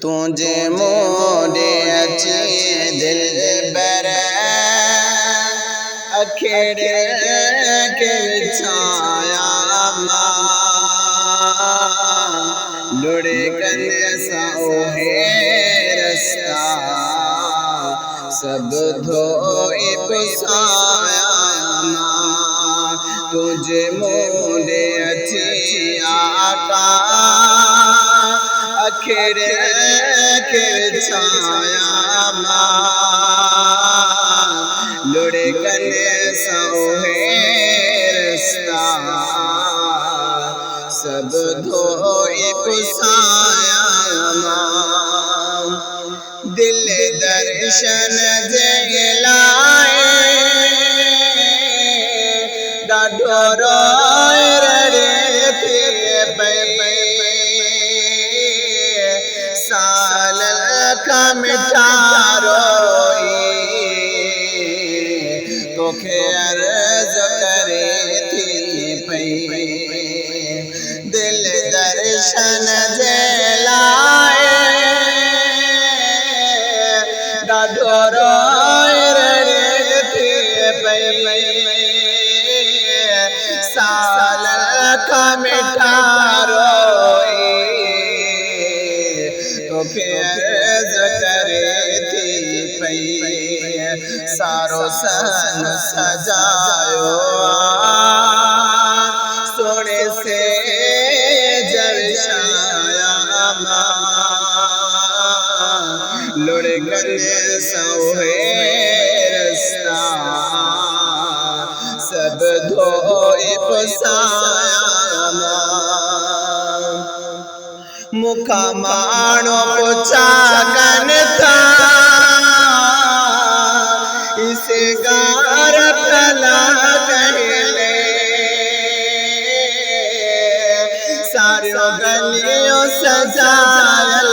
तुझे मोड़े अच्छे दिल पर अखेड़े के छाया लुड़े कने साओ है रस्ता सब धोए पुसाया तुझे मोड़े अच्छे आका अखेड़े के छाया लुड़े कने साओ है रस्ता सब धोए पुसाया दिल दर्शन जगलाए डाढो रोए रे थे साल का मिठा रोई तोखे अर्ज करे थी पई दिल दर्शन जलाए डाढो रोए रे थे पई साल का मिठा रोई तोखे अर्ज करे थी पई सारो सन सजायो सोने से जरशाया लुड़े कने सोहे रस्ता सब धोए पुसाया मुखा मानो पुछागन था इसे गार भला कहले सारो गलियों सजाल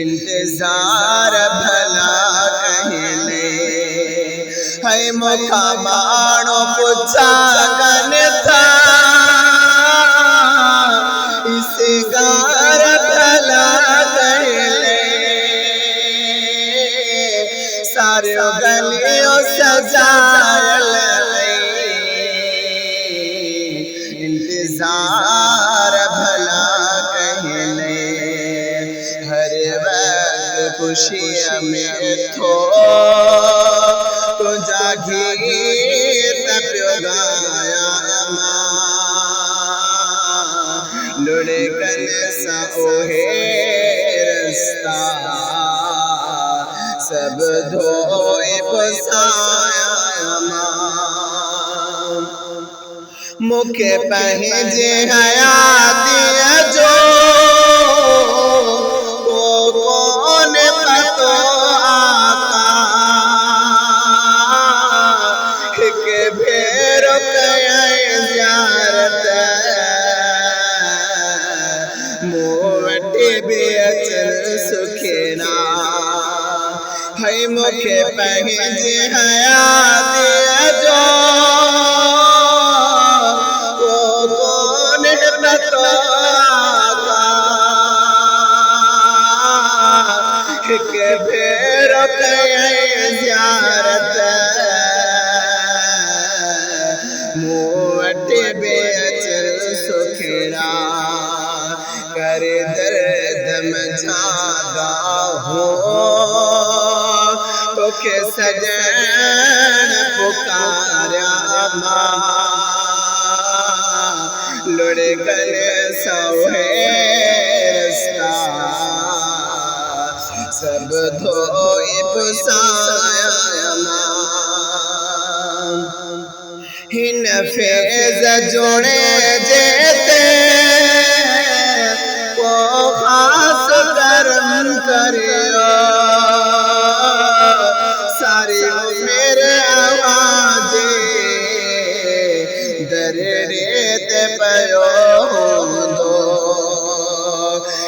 इंतजार भला कहले है मुखा मानो पुछागन था इसे गार भला कहले सारे गलियों सजाल इंतजार भला कहले हर वक्त खुशियाँ में थो तो जागीर तपियो गाया लुड़े कने साओ है रस्ता सब धोए पुसाया मुखे पहजे हयाती जो वो कौन पतो आका के भेरो कये ज़ियारत मोवटे बेअचल सुखेना है मुखे पहजे हयाती जो वो कौन पतो आका के भेरो कये ज़ियारत मोवटे बेअचल सुखेना कर दर्द मचादा हो तोखे सजन पुकारा लुड़े गले सोहे रस्ता सब धोए पुसाया हिन फेज जोड़े जेते को खास कर्म करियो सारी मेरे आवाज़े दरड़े ते पयो दो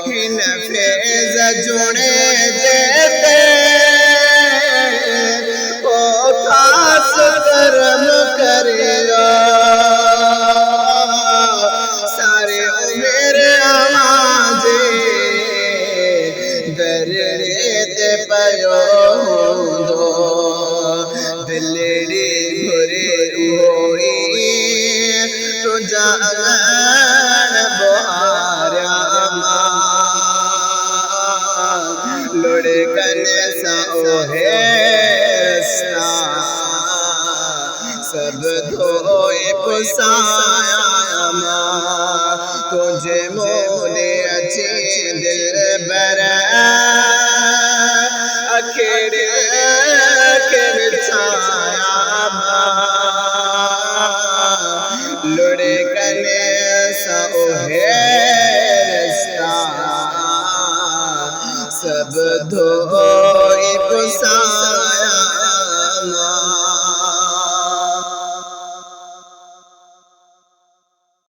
हिन फेज जोड़े जेते को खास कर्म करियो सारे मेरे आवाज़ पयो दो दिलड़ी भरे होई तो जान बहारा लुढ़ कने सा ओहे सब धोए पुसाया तुझे मोने अच्छे दिल बरा अखेड़े कर छाया लुढ़े कने सा ओहे सब धो